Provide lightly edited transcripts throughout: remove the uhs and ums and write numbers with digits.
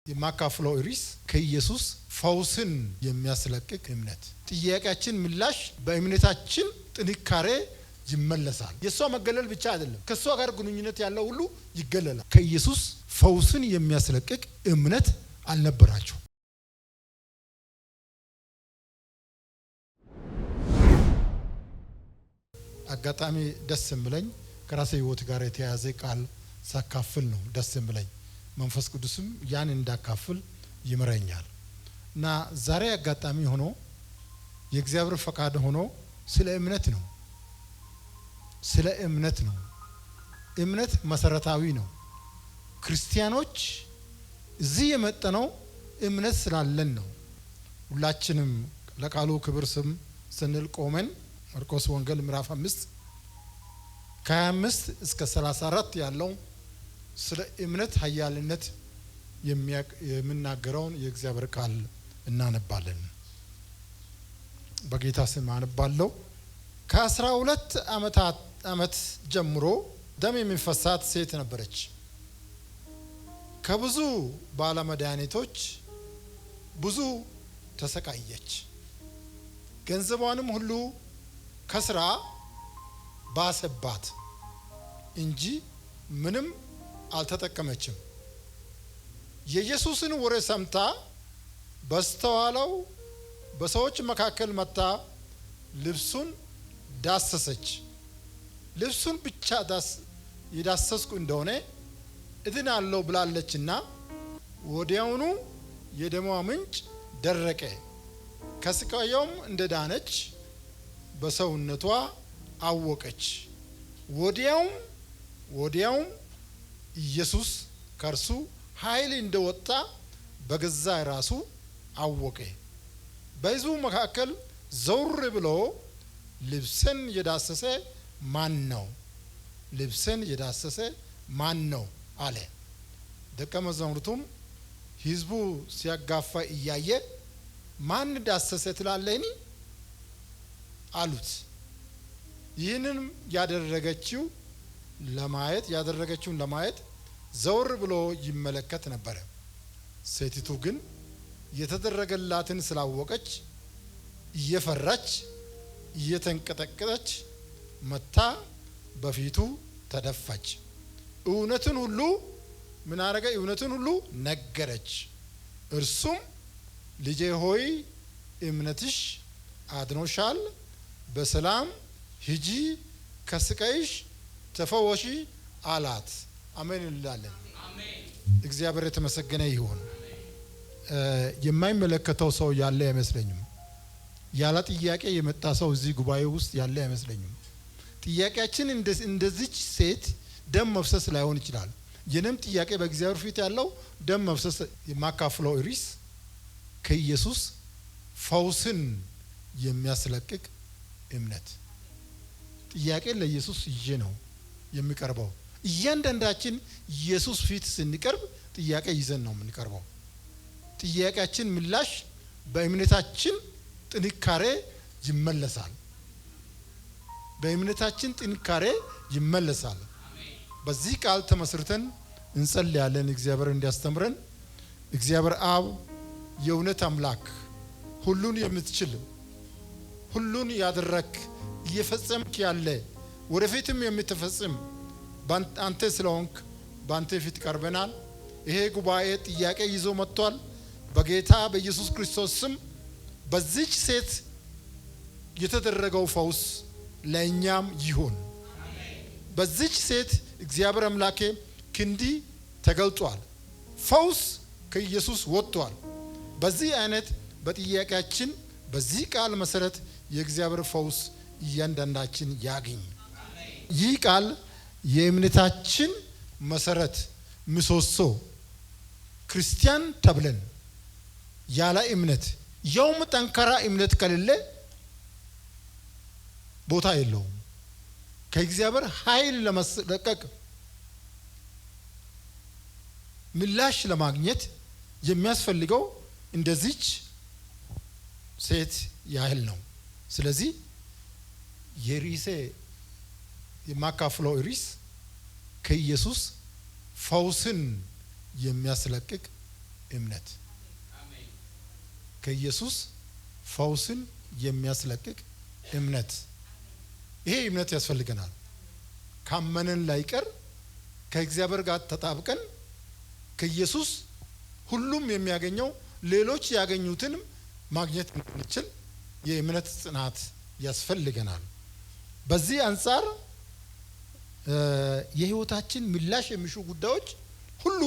የማካፍለው ርዕስ ከኢየሱስ ፈውስን የሚያስለቅቅ እምነት። ጥያቄያችን ምላሽ በእምነታችን ጥንካሬ ይመለሳል። የሷ መገለል ብቻ አይደለም፣ ከሷ ጋር ግንኙነት ያለው ሁሉ ይገለላል። ከኢየሱስ ፈውስን የሚያስለቅቅ እምነት አልነበራቸው። አጋጣሚ ደስ የሚለኝ ከራሴ ህይወት ጋር የተያያዘ ቃል ሳካፍል ነው ደስ የሚለኝ። መንፈስ ቅዱስም ያን እንዳካፍል ይመረኛል እና ዛሬ አጋጣሚ ሆኖ የእግዚአብሔር ፈቃድ ሆኖ ስለ እምነት ነው። እምነት መሰረታዊ ነው። ክርስቲያኖች እዚህ የመጣነው እምነት ስላለን ነው። ሁላችንም ለቃሉ ክብር ስም ስንል ቆመን ማርቆስ ወንጌል ምዕራፍ 5 ከ25 እስከ 34 ያለው ስለ እምነት ኃያልነት የሚናገረውን የእግዚአብሔር ቃል እናነባለን። በጌታ ስም አነባለሁ። ከ12 ዓመት ጀምሮ ደም የሚፈሳት ሴት ነበረች። ከብዙ ባለመድኃኒቶች ብዙ ተሰቃየች። ገንዘቧንም ሁሉ ከስራ ባሰባት እንጂ ምንም አልተጠቀመችም። የኢየሱስን ወሬ ሰምታ በስተኋላው በሰዎች መካከል መጣ ልብሱን ዳሰሰች። ልብሱን ብቻ የዳሰስኩ እንደሆነ እድናለሁ ብላለችና ወዲያውኑ የደሟ ምንጭ ደረቀ። ከስቃዩም እንደዳነች በሰውነቷ አወቀች። ወዲያውም ኢየሱስ ከእርሱ ኃይል እንደወጣ በገዛ ራሱ አወቀ። በሕዝቡ መካከል ዘውር ብሎ ልብስን የዳሰሰ ማን ነው? ልብስን የዳሰሰ ማን ነው አለ። ደቀ መዛሙርቱም ሕዝቡ ሲያጋፋ እያየ ማን ዳሰሰ ትላለህኒ አሉት። ይህንን ያደረገችውን ለማየት ዘውር ብሎ ይመለከት ነበር። ሴቲቱ ግን የተደረገላትን ስላወቀች እየፈራች እየተንቀጠቀጠች መታ በፊቱ ተደፋች። እውነቱን ሁሉ ነገረች። እርሱም ልጄ ሆይ እምነትሽ አድኖሻል፣ በሰላም ሂጂ፣ ከስቃይሽ ተፈወሺ አላት። አሜን እንላለን። እግዚአብሔር የተመሰገነ ይሁን። የማይመለከተው ሰው ያለ አይመስለኝም። ያለ ጥያቄ የመጣ ሰው እዚህ ጉባኤ ውስጥ ያለ አይመስለኝም። ጥያቄያችን እንደዚች ሴት ደም መፍሰስ ላይሆን ይችላል። የኔም ጥያቄ በእግዚአብሔር ፊት ያለው ደም መፍሰስ። የማካፍለው ርዕስ ከኢየሱስ ፈውስን የሚያስለቅቅ እምነት። ጥያቄ ለኢየሱስ ይዤ ነው የሚቀርበው። እያንዳንዳችን ኢየሱስ ፊት ስንቀርብ ጥያቄ ይዘን ነው የምንቀርበው። ጥያቄያችን ምላሽ በእምነታችን ጥንካሬ ይመለሳል። በዚህ ቃል ተመስርተን እንጸልያለን። እግዚአብሔር እንዲያስተምረን። እግዚአብሔር አብ የእውነት አምላክ፣ ሁሉን የምትችል፣ ሁሉን ያደረክ፣ እየፈጸምክ ያለ፣ ወደፊትም የምትፈጽም አንተ ስለሆንክ በአንተ ፊት ቀርበናል። ይሄ ጉባኤ ጥያቄ ይዞ መጥቷል። በጌታ በኢየሱስ ክርስቶስ ስም በዚች ሴት የተደረገው ፈውስ ለእኛም ይሁን። በዚች ሴት እግዚአብሔር አምላኬ ክንዲ ተገልጧል። ፈውስ ከኢየሱስ ወጥቷል። በዚህ አይነት በጥያቄያችን በዚህ ቃል መሰረት የእግዚአብሔር ፈውስ እያንዳንዳችን ያገኝ። ይህ ቃል የእምነታችን መሰረት ምሰሶ። ክርስቲያን ተብለን ያለ እምነት ያውም ጠንካራ እምነት ከሌለ ቦታ የለውም። ከእግዚአብሔር ኃይል ለመስለቀቅ ምላሽ ለማግኘት የሚያስፈልገው እንደዚች ሴት ያህል ነው። ስለዚህ የማካፍለው ርዕስ ከኢየሱስ ፈውስን የሚያስለቅቅ እምነት ከኢየሱስ ፈውስን የሚያስለቅቅ እምነት። ይሄ እምነት ያስፈልገናል። ካመነን ላይቀር ከእግዚአብሔር ጋር ተጣብቀን ከኢየሱስ ሁሉም የሚያገኘው ሌሎች ያገኙትን ማግኘት እንችል የእምነት ጽናት ያስፈልገናል። በዚህ አንፃር የህይወታችን ምላሽ የሚሹ ጉዳዮች ሁሉ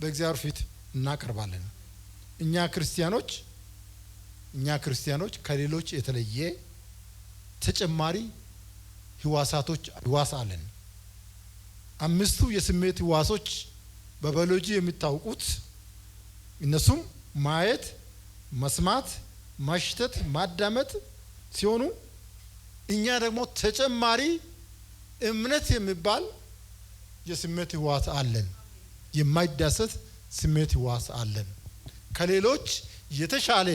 በእግዚአብሔር ፊት እናቀርባለን። እኛ ክርስቲያኖች ከሌሎች የተለየ ተጨማሪ ህዋስ አለን። 5ቱ የስሜት ህዋሶች በባዮሎጂ የሚታወቁት እነሱም ማየት፣ መስማት፣ ማሽተት፣ ማዳመጥ ሲሆኑ እኛ ደግሞ ተጨማሪ እምነት የሚባል የስሜት ህዋስ አለን። የማይዳሰስ ስሜት ህዋስ አለን። ከሌሎች የተሻለ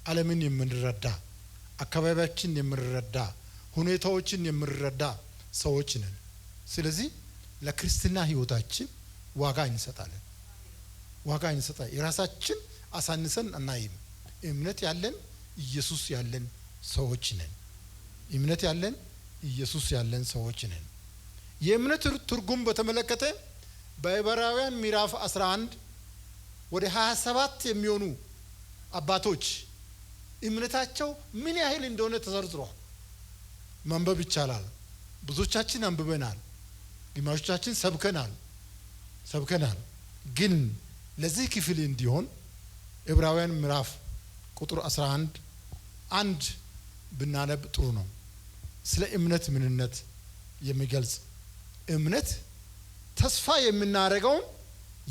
ዓለምን የምንረዳ፣ አካባቢያችን የምንረዳ፣ ሁኔታዎችን የምንረዳ ሰዎች ነን። ስለዚህ ለክርስትና ህይወታችን ዋጋ እንሰጣለን። የራሳችን አሳንሰን አናይም። እምነት ያለን ኢየሱስ ያለን ሰዎች ነን። ሰዎች ነን። የእምነት ትርጉም በተመለከተ በዕብራውያን ምዕራፍ 11 ወደ 27 የሚሆኑ አባቶች እምነታቸው ምን ያህል እንደሆነ ተዘርዝሯል። ማንበብ ይቻላል። ብዙዎቻችን አንብበናል፣ ግማሾቻችን ሰብከናል። ግን ለዚህ ክፍል እንዲሆን ዕብራውያን ምዕራፍ ቁጥር 11 ብናነብ ጥሩ ነው። ስለ እምነት ምንነት የሚገልጽ እምነት ተስፋ የምናደርገውን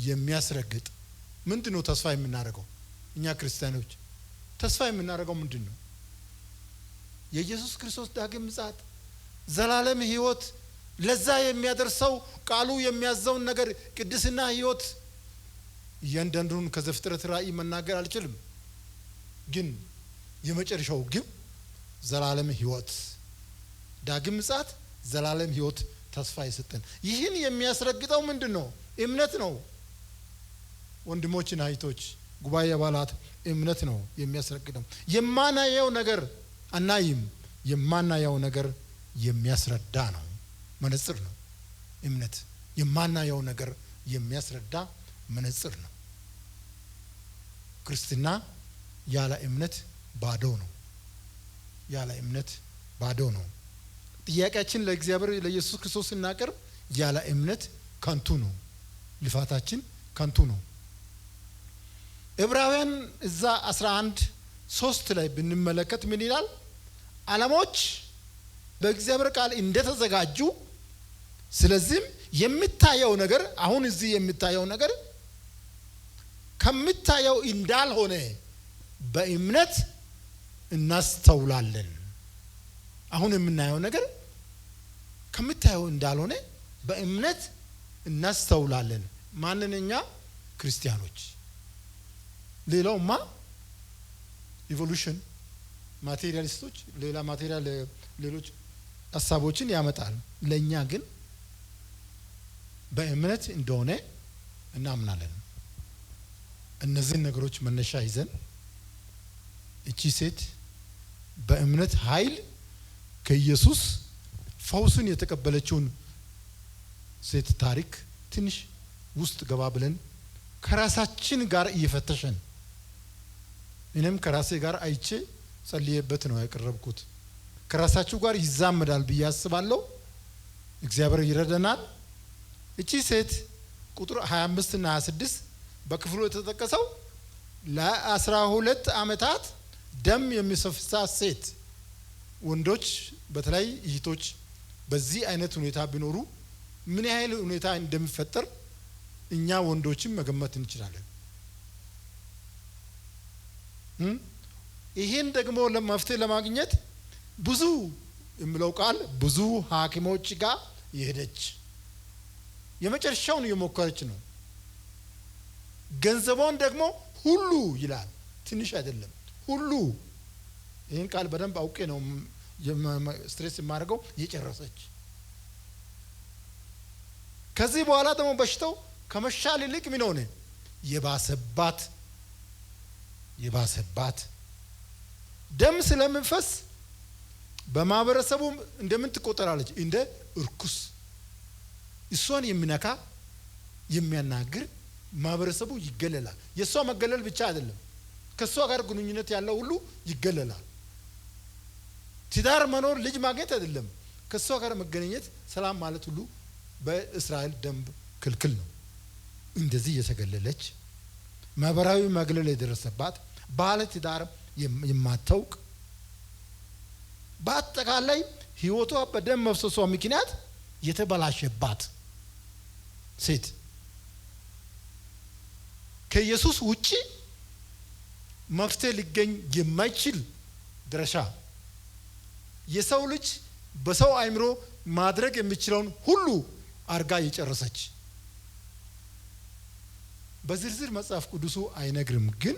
የሚያስረግጥ። ምንድነው ተስፋ የምናደርገው? እኛ ክርስቲያኖች ተስፋ የምናደርገው ምንድነው? የኢየሱስ ክርስቶስ ዳግም ምጽአት፣ ዘላለም ህይወት፣ ለዛ የሚያደርሰው ቃሉ የሚያዘውን ነገር፣ ቅድስና፣ ህይወት። እያንዳንዱን ከዘፍጥረት ራእይ መናገር አልችልም፣ ግን የመጨረሻው ግብ ዘላለም ህይወት፣ ዳግም ምጽአት፣ ዘላለም ህይወት ተስፋ ይሰጠን። ይህን የሚያስረግጠው ምንድነው? እምነት ነው። ወንድሞችና እህቶች፣ ጉባኤ አባላት፣ እምነት ነው የሚያስረግጠው። የማናየው ነገር አናይም፣ የማናየው ነገር የሚያስረዳ ነው። መነጽር ነው እምነት። የማናየው ነገር የሚያስረዳ መነጽር ነው። ክርስትና ያለ እምነት ባዶ ነው። ጥያቄያችን ለእግዚአብሔር ለኢየሱስ ክርስቶስ እናቀርብ፣ ያለ እምነት ከንቱ ነው፣ ልፋታችን ከንቱ ነው። ዕብራውያን እዛ 11:3 ላይ ብንመለከት ምን ይላል? ዓለሞች በእግዚአብሔር ቃል እንደተዘጋጁ፣ ስለዚህም የሚታየው ነገር፣ አሁን እዚህ የሚታየው ነገር ከሚታየው እንዳልሆነ በእምነት እናስተውላለን። አሁን የምናየው ነገር ከሚታየው እንዳልሆነ በእምነት እናስተውላለን። ማንነኛ? ክርስቲያኖች። ሌላውማ ኢቮሉሽን፣ ማቴሪያሊስቶች ሌላ ማቴሪያል ሌሎች ሀሳቦችን ያመጣል። ለኛ ግን በእምነት እንደሆነ እናምናለን። እነዚህን ነገሮች መነሻ ይዘን እቺ ሴት በእምነት ኃይል ከኢየሱስ ፈውስን የተቀበለችውን ሴት ታሪክ ትንሽ ውስጥ ገባ ብለን ከራሳችን ጋር እየፈተሸን፣ እኔም ከራሴ ጋር አይቼ ጸልየበት ነው ያቀረብኩት። ከራሳችሁ ጋር ይዛመዳል ብዬ አስባለሁ። እግዚአብሔር ይረዳናል። እቺ ሴት ቁጥር 25 እና 26 በክፍሉ የተጠቀሰው ለ12 ዓመታት ደም የሚፈሳት ሴት። ወንዶች በተለይ እህቶች በዚህ አይነት ሁኔታ ቢኖሩ ምን ያህል ሁኔታ እንደሚፈጠር እኛ ወንዶችም መገመት እንችላለን። ይሄን ደግሞ ለመፍትሄ ለማግኘት ብዙ የሚለው ቃል ብዙ ሐኪሞች ጋር የሄደች የመጨረሻውን የሞከረች ነው። ገንዘቧን ደግሞ ሁሉ ይላል፣ ትንሽ አይደለም፣ ሁሉ። ይሄን ቃል በደንብ አውቄ ነው ስትሬስ የማደርገው። የጨረሰች። ከዚህ በኋላ ደግሞ በሽታው ከመሻል ይልቅ ምን ሆነ? የባሰባት ደም ስለምንፈስ በማህበረሰቡ እንደምን ትቆጠራለች? እንደ እርኩስ። እሷን የሚነካ የሚያናግር ማህበረሰቡ ይገለላል። የሷ መገለል ብቻ አይደለም፣ ከሷ ጋር ግንኙነት ያለው ሁሉ ይገለላል። ትዳር መኖር ልጅ ማግኘት አይደለም፣ ከሷ ጋር መገናኘት ሰላም ማለት ሁሉ በእስራኤል ደንብ ክልክል ነው። እንደዚህ የተገለለች ማህበራዊ መግለል የደረሰባት ባለ ትዳር የማታውቅ በአጠቃላይ ህይወቷ በደም መፍሰሷ ምክንያት የተበላሸባት ሴት ከኢየሱስ ውጪ መፍትሄ ሊገኝ የማይችል ድረሻ የሰው ልጅ በሰው አእምሮ ማድረግ የሚችለውን ሁሉ አርጋ የጨረሰች በዝርዝር መጽሐፍ ቅዱሱ አይነግርም፣ ግን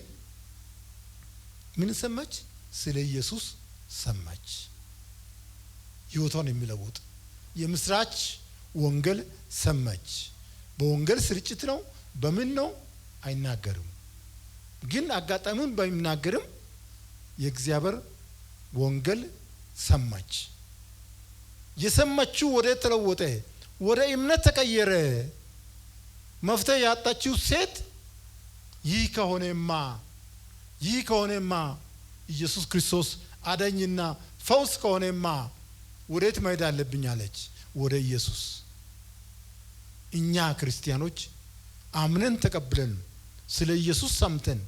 ምን ሰማች? ስለ ኢየሱስ ሰማች። ህይወቷን የሚለውጥ የምስራች ወንጌል ሰማች። በወንጌል ስርጭት ነው፣ በምን ነው አይናገርም፣ ግን አጋጣሚውን ባይናገርም የእግዚአብሔር ወንጌል ሰማች። የሰማችው ወደ ተለወጠ ወደ እምነት ተቀየረ። መፍትሄ ያጣችው ሴት ይህ ከሆነማ ኢየሱስ ክርስቶስ አዳኝና ፈውስ ከሆነማ ወዴት መሄድ አለብኝ አለች። ወደ ኢየሱስ። እኛ ክርስቲያኖች አምነን ተቀብለን ስለ ኢየሱስ ሰምተን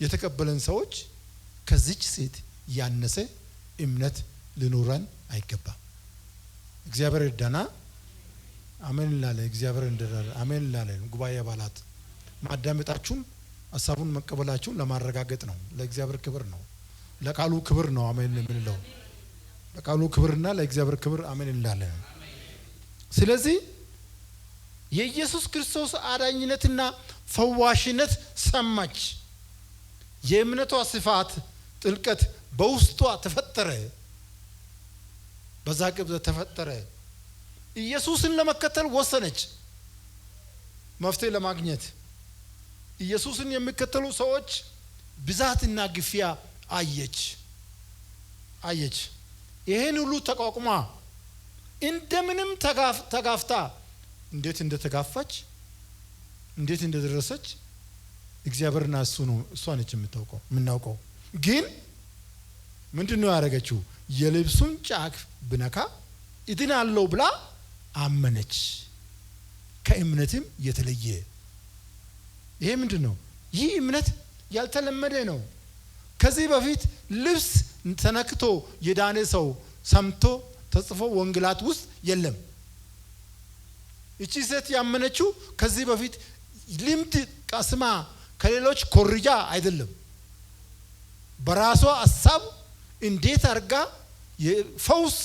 የተቀበለን ሰዎች ከዚች ሴት ያነሰ እምነት ሊኖረን አይገባም። እግዚአብሔር ይርዳና። አሜን እንላለን። እግዚአብሔር እንደራለ አሜን እንላለን። ጉባኤ አባላት ማዳመጣችሁም ሐሳቡን መቀበላችሁን ለማረጋገጥ ነው። ለእግዚአብሔር ክብር ነው፣ ለቃሉ ክብር ነው። አሜን እንምንለው ለቃሉ ክብርና ለእግዚአብሔር ክብር አሜን እንላለን። ስለዚህ የኢየሱስ ክርስቶስ አዳኝነትና ፈዋሽነት ሰማች። የእምነቷ ስፋት ጥልቀት በውስጧ ተፈጠረ። በዛ ቅጽበት ተፈጠረ። ኢየሱስን ለመከተል ወሰነች። መፍትሄ ለማግኘት ኢየሱስን የሚከተሉ ሰዎች ብዛትና ግፊያ አየች። ይሄን ሁሉ ተቋቁማ እንደምንም ተጋፍታ እንዴት እንደተጋፋች እንዴት እንደደረሰች እግዚአብሔርና እሷ ነች የምናውቀው። ግን ምንድነው ያደረገችው? የልብሱን ጫፍ ብነካ እድናለሁ ብላ አመነች። ከእምነትም የተለየ ይሄ ምንድነው? ይህ እምነት ያልተለመደ ነው። ከዚህ በፊት ልብስ ተነክቶ የዳነ ሰው ሰምቶ ተጽፎ ወንጌላት ውስጥ የለም። እቺ ሴት ያመነችው ከዚህ በፊት ልምድ ቀስማ ከሌሎች ኮርጃ አይደለም። በራሷ ሐሳብ እንዴት አርጋ የፈውስ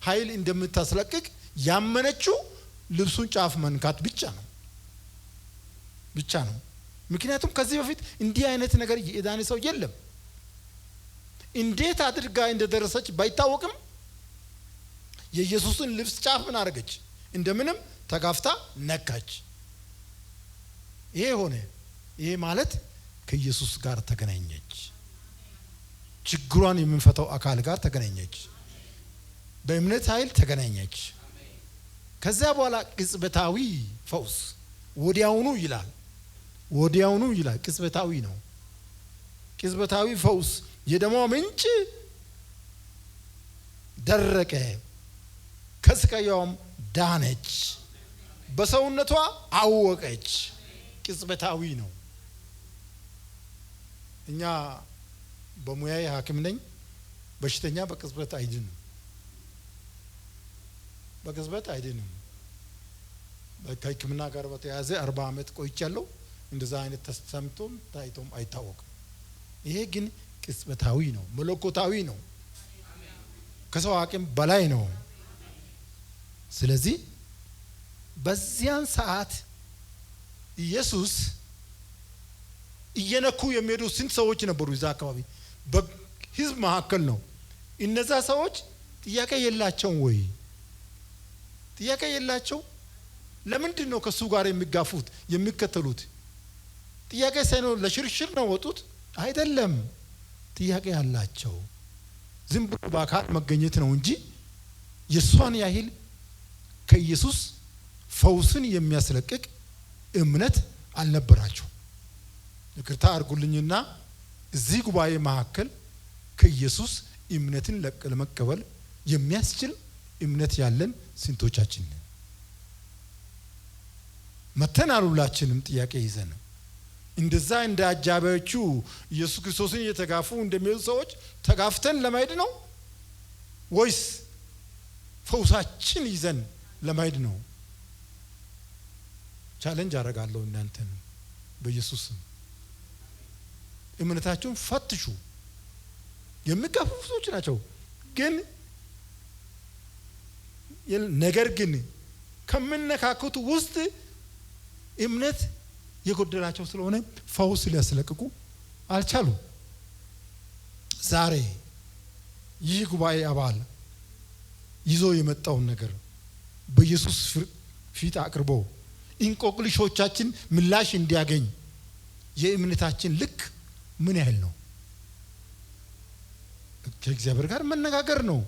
ኃይል እንደምታስለቅቅ ያመነችው ልብሱን ጫፍ መንካት ብቻ ነው። ምክንያቱም ከዚህ በፊት እንዲህ አይነት ነገር የዳነ ሰው የለም። እንዴት አድርጋ እንደደረሰች ባይታወቅም የኢየሱስን ልብስ ጫፍ ምን አደረገች? እንደምንም ተጋፍታ ነካች። ይሄ ሆነ። ይሄ ማለት ከኢየሱስ ጋር ተገናኘች። ችግሯን የምንፈታው አካል ጋር ተገናኘች። በእምነት ኃይል ተገናኘች። ከዛ በኋላ ቅጽበታዊ ፈውስ ወዲያውኑ ይላል። ቅጽበታዊ ነው። ቅጽበታዊ ፈውስ የደሟ ምንጭ ደረቀ፣ ከስቃዩም ዳነች፣ በሰውነቷ አወቀች። ቅጽበታዊ ነው። እኛ በሙያዬ ሐኪም ነኝ። በሽተኛ በቅጽበት አይድንም። ከሕክምና ጋር በተያያዘ 40 ዓመት ቆይቻለሁ። እንደዛ አይነት ተሰምቶም ታይቶም አይታወቅም። ይሄ ግን ቅጽበታዊ ነው፣ መለኮታዊ ነው፣ ከሰው አቅም በላይ ነው። ስለዚህ በዚያን ሰዓት ኢየሱስ እየነኩ የሚሄዱ ስንት ሰዎች ነበሩ? እዛ አካባቢ በህዝብ መካከል ነው። እነዛ ሰዎች ጥያቄ የላቸውም ወይ? ጥያቄ የላቸው? ለምንድን ነው ከሱ ጋር የሚጋፉት የሚከተሉት? ጥያቄ ሳይኖር ለሽርሽር ነው ወጡት አይደለም። ጥያቄ ያላቸው ዝም ብሎ በአካል መገኘት ነው እንጂ የሷን ያህል ከኢየሱስ ፈውስን የሚያስለቅቅ እምነት አልነበራቸው። ይቅርታ አድርጉልኝና እዚህ ጉባኤ መካከል ከኢየሱስ እምነትን ለመቀበል የሚያስችል እምነት ያለን ስንቶቻችን ነን? መተናል ሁላችንም ጥያቄ ይዘን እንደዛ እንደ አጃቢዎቹ ኢየሱስ ክርስቶስን እየተጋፉ እንደሚሉ ሰዎች ተጋፍተን ለማሄድ ነው ወይስ ፈውሳችን ይዘን ለማሄድ ነው? ቻሌንጅ አደርጋለሁ እናንተን በኢየሱስ ስም እምነታችሁን ፈትሹ። የሚጋፉ ሰዎች ናቸው ግን ነገር ግን ከመነካኩት ውስጥ እምነት የጎደላቸው ስለሆነ ፈውስ ሊያስለቅቁ አልቻሉም። ዛሬ ይህ ጉባኤ አባል ይዞ የመጣውን ነገር በኢየሱስ ፊት አቅርቦ እንቆቅልሾቻችን ምላሽ እንዲያገኝ የእምነታችን ልክ ምን ያህል ነው? ከእግዚአብሔር ጋር መነጋገር ነው።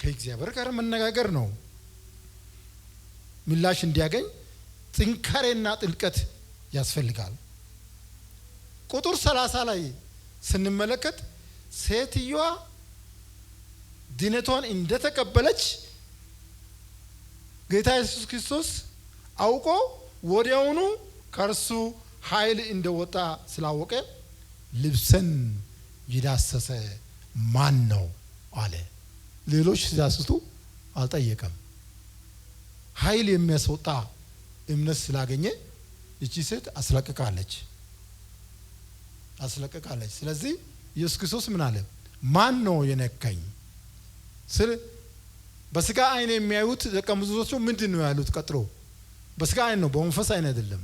ከእግዚአብሔር ጋር መነጋገር ነው። ምላሽ እንዲያገኝ ጥንካሬና ጥልቀት ያስፈልጋል። ቁጥር 30 ላይ ስንመለከት ሴትዮዋ ድነቷን እንደተቀበለች ጌታ ኢየሱስ ክርስቶስ አውቆ ወዲያውኑ ከርሱ ኃይል እንደወጣ ስላወቀ ልብሰን ይዳሰሰ ማን ነው አለ። ሌሎች ሲዳስሱ አልጠየቀም። ኃይል የሚያስወጣ እምነት ስላገኘ እቺ ሴት አስለቅቃለች። ስለዚህ ኢየሱስ ክርስቶስ ምን አለ? ማን ነው የነካኝ? በስጋ አይን የሚያዩት ደቀ መዛሙርቱ ምንድን ነው ያሉት? ቀጥሎ በስጋ አይን ነው፣ በመንፈስ አይን አይደለም።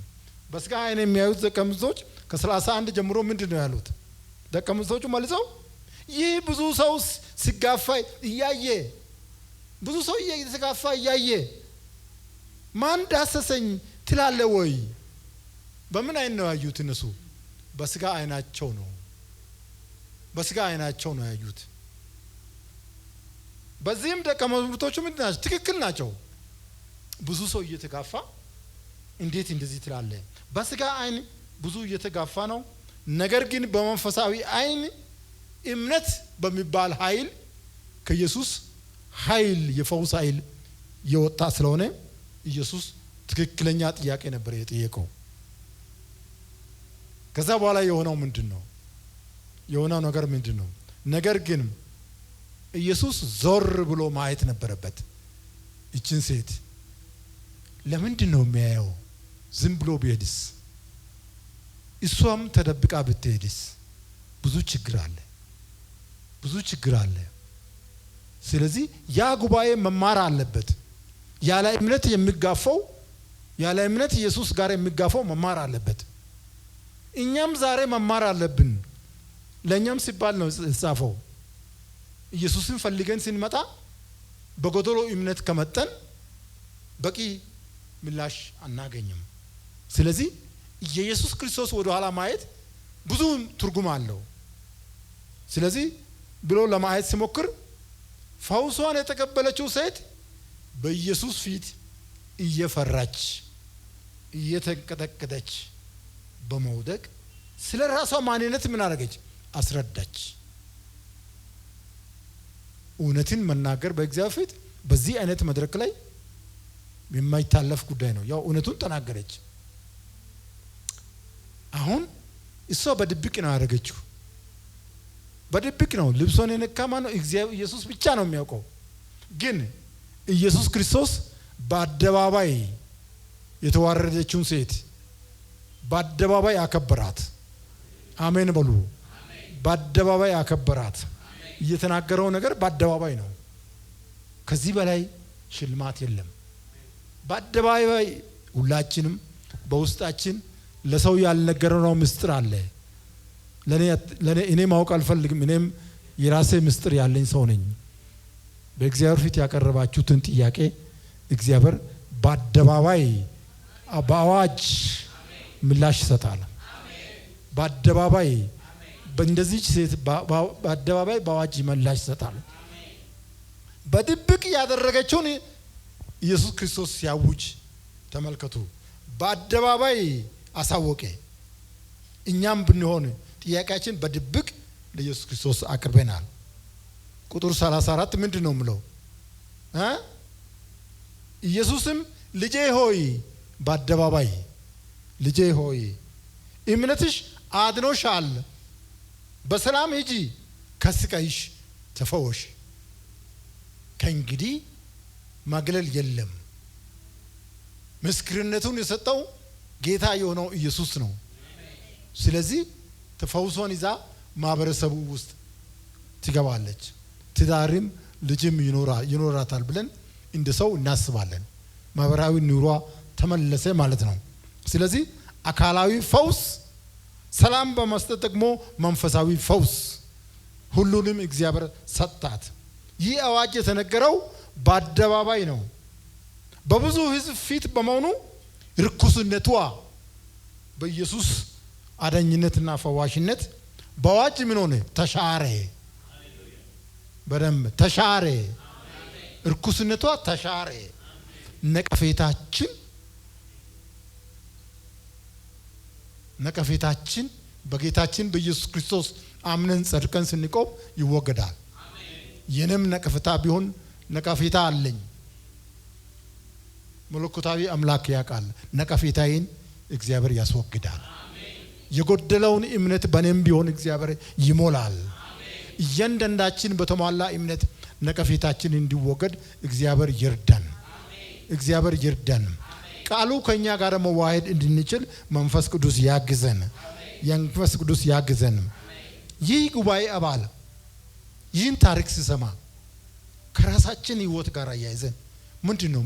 በስጋ አይን የሚያዩት ደቀ መዛሙርቱ ከ31 ጀምሮ ምንድን ነው ያሉት? ደቀ መዛሙርቱ መልሰው ይህ ብዙ ሰው ሲጋፋ እያየ ብዙ ሰው እየተጋፋ እያየ ማን ዳሰሰኝ ትላለ ወይ? በምን አይን ነው ያዩት? እነሱ በስጋ አይናቸው ነው። በስጋ አይናቸው ነው ያዩት። በዚህም ደቀ መዛሙርቶቹ ምንድን ናቸው? ትክክል ናቸው። ብዙ ሰው እየተጋፋ እንዴት እንደዚህ ትላለ? በስጋ አይን ብዙ እየተጋፋ ነው። ነገር ግን በመንፈሳዊ አይን እምነት በሚባል ኃይል ከኢየሱስ ኃይል የፈውስ ኃይል የወጣ ስለሆነ ኢየሱስ ትክክለኛ ጥያቄ ነበር የጠየቀው። ከዛ በኋላ የሆነው ምንድነው? የሆነው ነገር ምንድነው? ነገር ግን ኢየሱስ ዞር ብሎ ማየት ነበረበት። እቺን ሴት ለምንድን ነው የሚያየው? ዝም ብሎ ቢሄድስ? እሷም ተደብቃ ብትሄድስ? ብዙ ችግር አለ። ስለዚህ ያ ጉባኤ መማር አለበት። ያለ እምነት የሚጋፋው ያለ እምነት ኢየሱስ ጋር የሚጋፋው መማር አለበት። እኛም ዛሬ መማር አለብን። ለኛም ሲባል ነው የተጻፈው። ኢየሱስን ፈልገን ስንመጣ በጎደሎ እምነት ከመጠን በቂ ምላሽ አናገኝም። ስለዚህ የኢየሱስ ክርስቶስ ወደ ኋላ ማየት ብዙ ትርጉም አለው። ስለዚህ ብሎ ለማየት ሲሞክር ፈውሷን የተቀበለችው ሴት በኢየሱስ ፊት እየፈራች እየተንቀጠቀጠች በመውደቅ ስለ ራሷ ማንነት ምን አደረገች? አስረዳች። እውነትን መናገር በእግዚአብሔር ፊት በዚህ አይነት መድረክ ላይ የማይታለፍ ጉዳይ ነው። ያው እውነቱን ተናገረች። አሁን እሷ በድብቅ ነው ያደረገችው። በድብቅ ነው። ልብሶን የነካ ማን ነው? እግዚአብሔር ኢየሱስ ብቻ ነው የሚያውቀው። ግን ኢየሱስ ክርስቶስ በአደባባይ የተዋረደችውን ሴት በአደባባይ አከበራት። አሜን በሉ። በአደባባይ አከበራት። እየተናገረው ነገር በአደባባይ ነው። ከዚህ በላይ ሽልማት የለም። በአደባባይ ሁላችንም በውስጣችን ለሰው ያልነገረው ምስጢር አለ። እኔ ማወቅ አልፈልግም። እኔም የራሴ ምስጢር ያለኝ ሰው ነኝ። በእግዚአብሔር ፊት ያቀረባችሁትን ጥያቄ እግዚአብሔር በአደባባይ በአዋጅ ምላሽ ይሰጣል። በአደባባይ በእንደዚህ ሴት በአደባባይ በአዋጅ ምላሽ ይሰጣል። በድብቅ ያደረገችውን ኢየሱስ ክርስቶስ ሲያውጅ ተመልከቱ። በአደባባይ አሳወቀ። እኛም ብንሆን ጥያቄያችን በድብቅ ለኢየሱስ ክርስቶስ አቅርበናል። ቁጥር 34 ምንድን ነው የምለው? ኢየሱስም ልጄ ሆይ በአደባባይ ልጄ ሆይ እምነትሽ አድኖሻል፣ በሰላም ሂጂ፣ ከስቃይሽ ተፈወሽ። ከእንግዲህ ማግለል የለም። ምስክርነቱን የሰጠው ጌታ የሆነው ኢየሱስ ነው። ስለዚህ ተፈውሶን ይዛ ማህበረሰቡ ውስጥ ትገባለች። ትዳርም ልጅም ይኖራታል ብለን እንደ ሰው እናስባለን። ማህበራዊ ኑሯ ተመለሰ ማለት ነው። ስለዚህ አካላዊ ፈውስ፣ ሰላም በመስጠት ደግሞ መንፈሳዊ ፈውስ ሁሉንም እግዚአብሔር ሰጣት። ይህ አዋጅ የተነገረው በአደባባይ ነው። በብዙ ሕዝብ ፊት በመሆኑ ርኩስነቷ በኢየሱስ አዳኝነትና ፈዋሽነት በአዋጅ ምን ሆነ? ተሻረ። በደንብ ተሻረ። ርኩስነቷ ተሻረ። ነቀፌታችን በጌታችን በኢየሱስ ክርስቶስ አምነን ጸድቀን ስንቆም ይወገዳል። የኔም ነቀፌታ ቢሆን ነቀፌታ አለኝ። መለኮታዊ አምላክ ያውቃል። ነቀፌታዬን እግዚአብሔር ያስወግዳል። የጎደለውን እምነት በኔም ቢሆን እግዚአብሔር ይሞላል። እያንዳንዳችን በተሟላ እምነት ነቀፌታችን እንዲወገድ እግዚአብሔር ይርዳን። እግዚአብሔር ይርዳን። ቃሉ ከኛ ጋር መዋሄድ እንድንችል መንፈስ ቅዱስ ያግዘን። መንፈስ ቅዱስ ያግዘን። ይህ ጉባኤ አባል ይህን ታሪክ ሲሰማ ከራሳችን ህይወት ጋር አያይዘን ምንድነው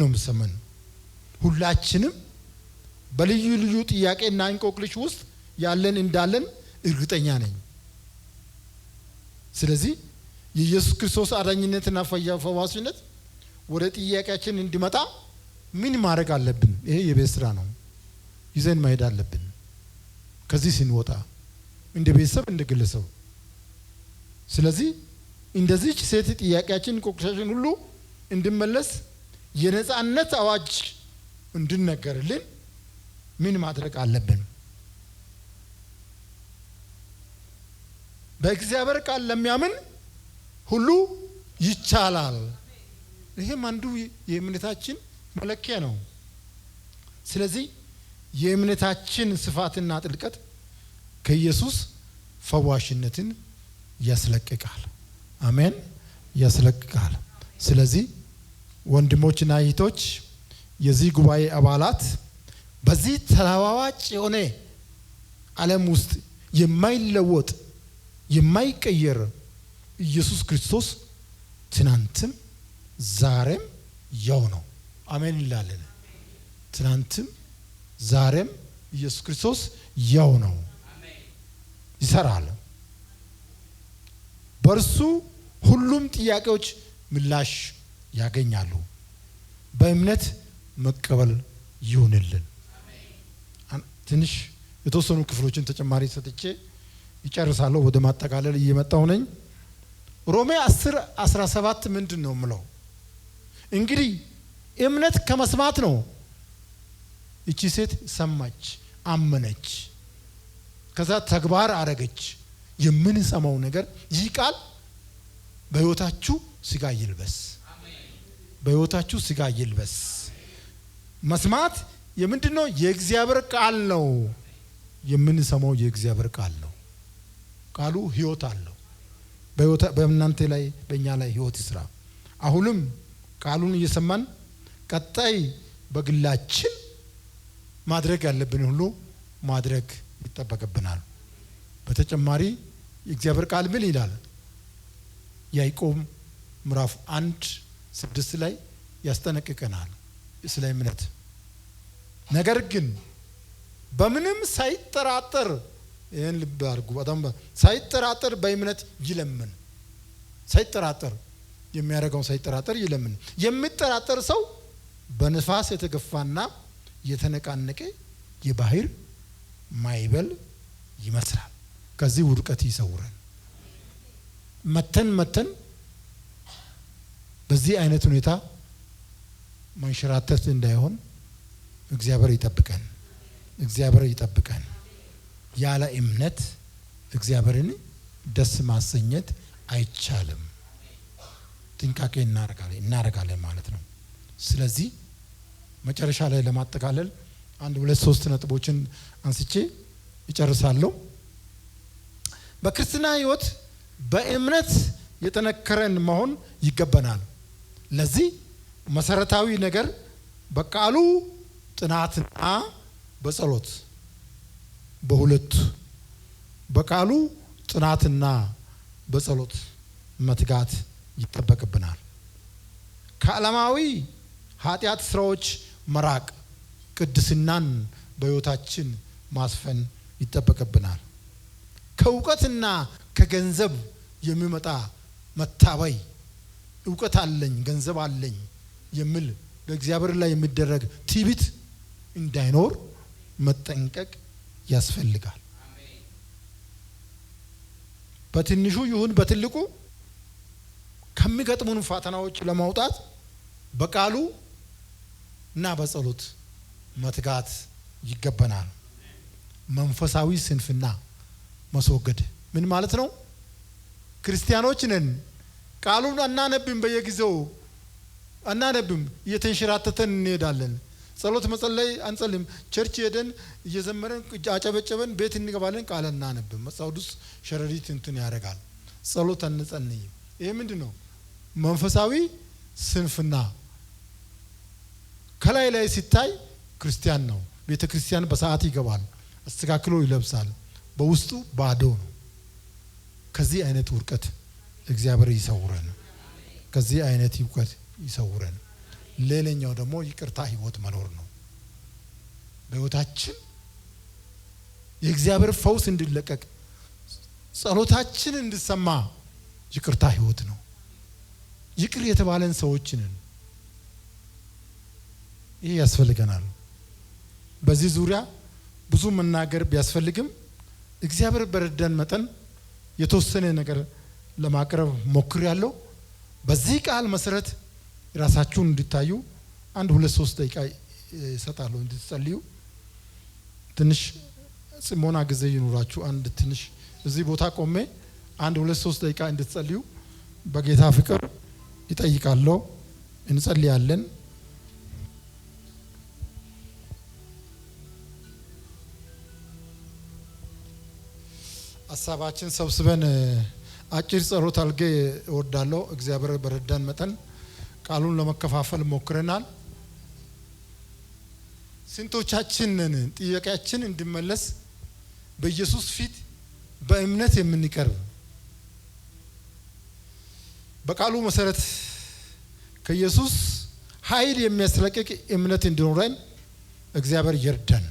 የምሰማን? ሁላችንም በልዩ ልዩ ጥያቄና እንቆቅልሽ ውስጥ ያለን እንዳለን እርግጠኛ ነኝ። ስለዚህ የኢየሱስ ክርስቶስ አዳኝነትና ፈዋሽነት ወደ ጥያቄያችን እንዲመጣ ምን ማድረግ አለብን? ይሄ የቤት ስራ ነው። ይዘን መሄድ አለብን። ከዚህ ስንወጣ እንደ ቤተሰብ፣ እንደ ግለሰብ። ስለዚህ እንደዚህ ሴት ጥያቄያችን እንቆቅልሻችን ሁሉ እንድመለስ የነጻነት አዋጅ እንድነገርልን ምን ማድረግ አለብን? በእግዚአብሔር ቃል ለሚያምን ሁሉ ይቻላል። ይሄም አንዱ የእምነታችን መለኪያ ነው። ስለዚህ የእምነታችን ስፋትና ጥልቀት ከኢየሱስ ፈዋሽነትን ያስለቅቃል። አሜን፣ ያስለቅቃል። ስለዚህ ወንድሞችና እህቶች፣ የዚህ ጉባኤ አባላት በዚህ ተለዋዋጭ የሆነ ዓለም ውስጥ የማይለወጥ የማይቀየር ኢየሱስ ክርስቶስ ትናንትም ዛሬም ያው ነው። አሜን እንላለን። ትናንትም ዛሬም ኢየሱስ ክርስቶስ ያው ነው። ይሰራል። በእርሱ ሁሉም ጥያቄዎች ምላሽ ያገኛሉ። በእምነት መቀበል ይሁንልን። ትንሽ የተወሰኑ ክፍሎችን ተጨማሪ ሰጥቼ ይጨርሳለሁ። ወደ ማጠቃለል እየመጣሁ ነኝ። ሮሜ 10:17 ምንድን ነው የምለው? እንግዲህ እምነት ከመስማት ነው። እቺ ሴት ሰማች፣ አመነች፣ ከዛ ተግባር አረገች። የምንሰማው ነገር ይህ ቃል በሕይወታችሁ ስጋ ይልበስ። በሕይወታችሁ ስጋ ይልበስ። መስማት የምንድነው? የእግዚአብሔር ቃል ነው። የምንሰማው የእግዚአብሔር ቃል ነው። ቃሉ ሕይወት አለው። በእናንተ ላይ በእኛ ላይ ሕይወት ይስራ። አሁንም ቃሉን እየሰማን ቀጣይ በግላችን ማድረግ ያለብን ሁሉ ማድረግ ይጠበቅብናል። በተጨማሪ የእግዚአብሔር ቃል ምን ይላል? ያዕቆብ ምዕራፍ 1:6 ላይ ያስጠነቅቀናል ስለ እምነት። ነገር ግን በምንም ሳይጠራጠር፣ ይህን ልብ አድርጉ በጣም ሳይጠራጠር በእምነት ይለምን። ሳይጠራጠር የሚያደርገውን ሳይጠራጠር ይለምን። የሚጠራጠር ሰው በነፋስ የተገፋና የተነቃነቀ የባህር ማይበል ይመስላል። ከዚህ ውድቀት ይሰውረን። መተን በዚህ አይነት ሁኔታ መንሸራተት እንዳይሆን እግዚአብሔር ይጠብቀን። ያለ እምነት እግዚአብሔርን ደስ ማሰኘት አይቻልም። ጥንቃቄ እናደርጋለን ማለት ነው። ስለዚህ መጨረሻ ላይ ለማጠቃለል 1 2 3 ነጥቦችን አንስቼ እጨርሳለሁ። በክርስትና ሕይወት በእምነት የተነከረን መሆን ይገባናል። ለዚህ መሰረታዊ ነገር በቃሉ ጥናትና በጸሎት በሁለቱ በቃሉ ጥናትና በጸሎት መትጋት ይጠበቅብናል። ከዓለማዊ ኃጢአት ስራዎች መራቅ፣ ቅድስናን በሕይወታችን ማስፈን ይጠበቅብናል። ከእውቀትና ከገንዘብ የሚመጣ መታበይ፣ እውቀት አለኝ ገንዘብ አለኝ የሚል በእግዚአብሔር ላይ የሚደረግ ትዕቢት እንዳይኖር መጠንቀቅ ያስፈልጋል። በትንሹ ይሁን በትልቁ ከሚገጥሙን ፈተናዎች ለማውጣት በቃሉ እና በጸሎት መትጋት ይገባናል። መንፈሳዊ ስንፍና ማስወገድ ምን ማለት ነው? ክርስቲያኖች ነን፣ ቃሉን አናነብም፣ በየጊዜው አናነብም፣ እየተንሸራተተን እንሄዳለን። ጸሎት መጸለይ አንጸልም፣ ቸርች ሄደን እየዘመረን አጨበጨበን ቤት እንገባለን፣ ቃል አናነብም። መጽሐፍ ቅዱስ ሸረሪት እንትን ያደርጋል። ጸሎት አንጸልይም። ይሄ ምንድነው? መንፈሳዊ ስንፍና። ከላይ ሲታይ ክርስቲያን ነው። ቤተ ክርስቲያን በሰዓት ይገባል፣ አስተካክሎ ይለብሳል፣ በውስጡ ባዶ ነው። ከዚህ አይነት ውድቀት እግዚአብሔር ይሰውረን። ከዚህ አይነት ውድቀት ይሰውረን። ሌላኛው ደግሞ ይቅርታ ህይወት መኖር ነው። በህይወታችን የእግዚአብሔር ፈውስ እንዲለቀቅ ጸሎታችን እንዲሰማ ይቅርታ ህይወት ነው። ይቅር የተባለን ሰዎች ነን። ይሄ ያስፈልገናል። በዚህ ዙሪያ ብዙ መናገር ቢያስፈልግም እግዚአብሔር በረዳን መጠን የተወሰነ ነገር ለማቅረብ ሞክሬያለሁ። በዚህ ቃል መሰረት ራሳችሁን እንድታዩ 1 2 3 ደቂቃ እሰጣለሁ እንድትጸልዩ። ትንሽ ጽሞና ጊዜ ይኑራችሁ። አንድ ትንሽ እዚህ ቦታ ቆሜ 1 2 3 ደቂቃ እንድትጸልዩ በጌታ ፍቅር ይጠይቃለሁ። እንጸልያለን። ሀሳባችን ሰብስበን አጭር ጸሎት አልጌ እወዳለሁ። እግዚአብሔር በረዳን መጠን ቃሉን ለመከፋፈል ሞክረናል። ስንቶቻችንን ጥያቄያችን እንዲመለስ በኢየሱስ ፊት በእምነት የምንቀርብ በቃሉ መሰረት ከኢየሱስ ኃይል የሚያስለቅቅ እምነት እንዲኖረን እግዚአብሔር ይርዳን።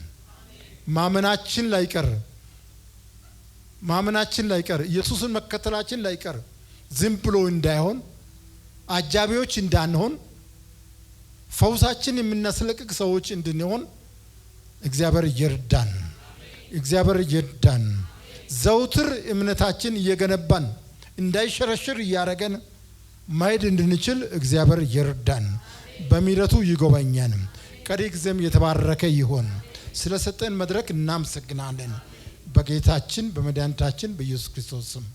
ማመናችን ላይቀር ኢየሱስን መከተላችን ላይቀር ዝም ብሎ እንዳይሆን አጃቢዎች እንዳንሆን ፈውሳችን የምናስለቅቅ ሰዎች እንድንሆን እግዚአብሔር ይርዳን። ዘውትር እምነታችን እየገነባን እንዳይሸረሽር እያረገን ማየት እንድንችል እግዚአብሔር ይርዳን። በሚረቱ ይጎበኛን። ቀሪ ጊዜም የተባረከ ይሆን። ስለሰጠን መድረክ እናመሰግናለን። በጌታችን በመድኃኒታችን በኢየሱስ ክርስቶስ ስም